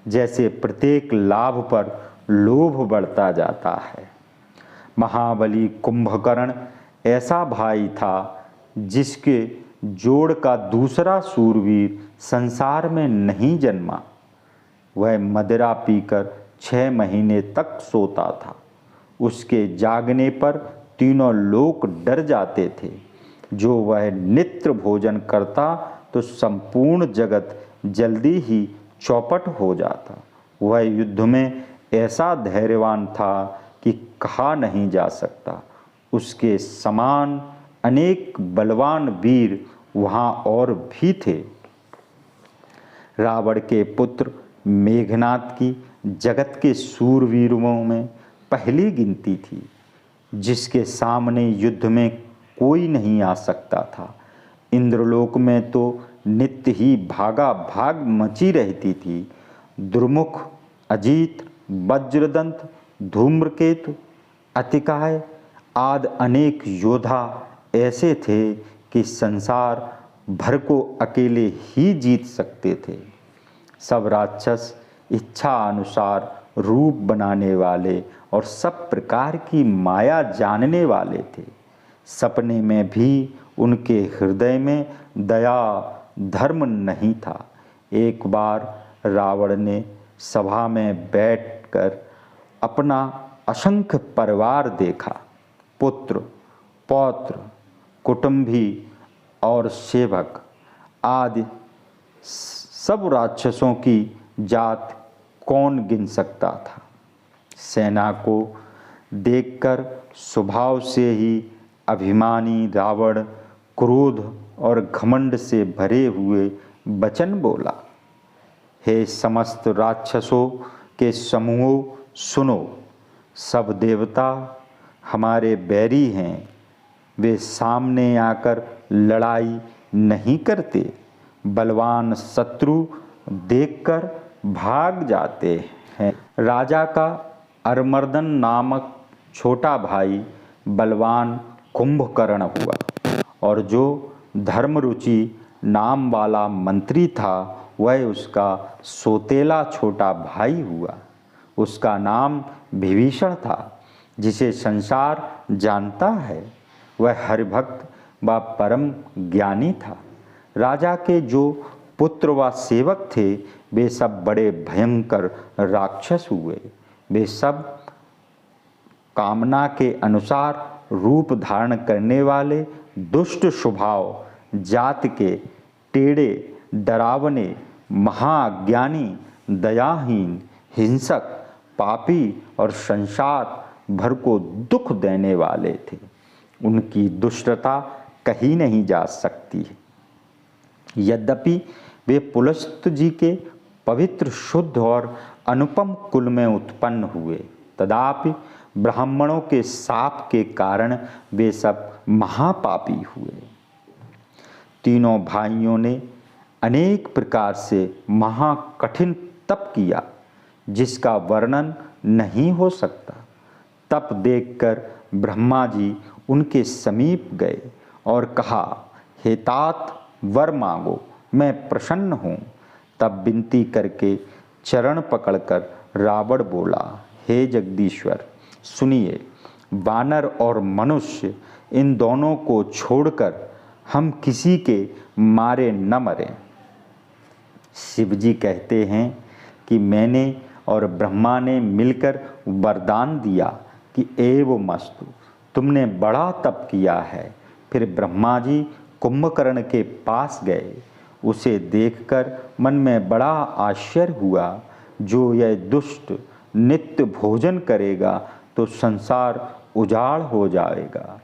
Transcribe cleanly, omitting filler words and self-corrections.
जैसे प्रत्येक लाभ पर लोभ बढ़ता जाता है। महाबली कुंभकर्ण ऐसा भाई था जिसके जोड़ का दूसरा सूरवीर संसार में नहीं जन्मा। वह मदिरा पीकर 6 महीने तक सोता था। उसके जागने पर तीनों लोक डर जाते थे। जो वह नित्य भोजन करता तो संपूर्ण जगत जल्दी ही चौपट हो जाता। वह युद्ध में ऐसा धैर्यवान था कि कहा नहीं जा सकता। उसके समान अनेक बलवान वीर वहाँ और भी थे। रावण के पुत्र मेघनाद की जगत के सूरवीरों में पहली गिनती थी, जिसके सामने युद्ध में कोई नहीं आ सकता था। इंद्रलोक में तो नित्य ही भागा भाग मची रहती थी। दुर्मुख, अजीत, वज्रदंत, धूम्रकेतु, अतिकाय आदि अनेक योद्धा ऐसे थे कि संसार भर को अकेले ही जीत सकते थे। सब राक्षस इच्छा अनुसार रूप बनाने वाले और सब प्रकार की माया जानने वाले थे। सपने में भी उनके हृदय में दया धर्म नहीं था। एक बार रावण ने सभा में बैठकर अपना असंख्य परिवार देखा। पुत्र, पौत्र, कुटुंबी और सेवक आदि सब राक्षसों की जात कौन गिन सकता था। सेना को देखकर स्वभाव से ही अभिमानी रावण क्रोध और घमंड से भरे हुए वचन बोला। हे समस्त राक्षसों के समूहों, सुनो। सब देवता हमारे बैरी हैं। वे सामने आकर लड़ाई नहीं करते। बलवान शत्रु देखकर भाग जाते हैं। राजा का अरमर्दन नामक छोटा भाई बलवान कुंभकर्ण हुआ, और जो धर्मरुचि नाम वाला मंत्री था वह उसका सोतेला छोटा भाई हुआ। उसका नाम विभीषण था, जिसे संसार जानता है। वह हरिभक्त व परम ज्ञानी था। राजा के जो पुत्र व सेवक थे वे सब बड़े भयंकर राक्षस हुए। वे सब कामना के अनुसार रूप धारण करने वाले दुष्ट स्वभाव जात के, टेढ़े, डरावने, महाज्ञानी, दयाहीन, हिंसक, पापी और संसार भर को दुख देने वाले थे। उनकी दुष्टता कही नहीं जा सकती है। यद्यपि वे पुलस्त्य जी के पवित्र, शुद्ध और अनुपम कुल में उत्पन्न हुए, तथापि ब्राह्मणों के शाप के कारण वे सब महापापी हुए। तीनों भाइयों ने अनेक प्रकार से महाकठिन तप किया, जिसका वर्णन नहीं हो सकता। तप देखकर ब्रह्मा जी उनके समीप गए और कहा, हे तात, वर मांगो, मैं प्रसन्न हूँ। तब विनती करके चरण पकड़कर रावण बोला, हे जगदीश्वर, सुनिए, वानर और मनुष्य इन दोनों को छोड़कर हम किसी के मारे न मरें। शिव जी कहते हैं कि मैंने और ब्रह्मा ने मिलकर वरदान दिया कि एवमस्तु, तुमने बड़ा तप किया है। फिर ब्रह्मा जी कुंभकर्ण के पास गए। उसे देखकर मन में बड़ा आश्चर्य हुआ। जो यह दुष्ट नित्य भोजन करेगा तो संसार उजाड़ हो जाएगा।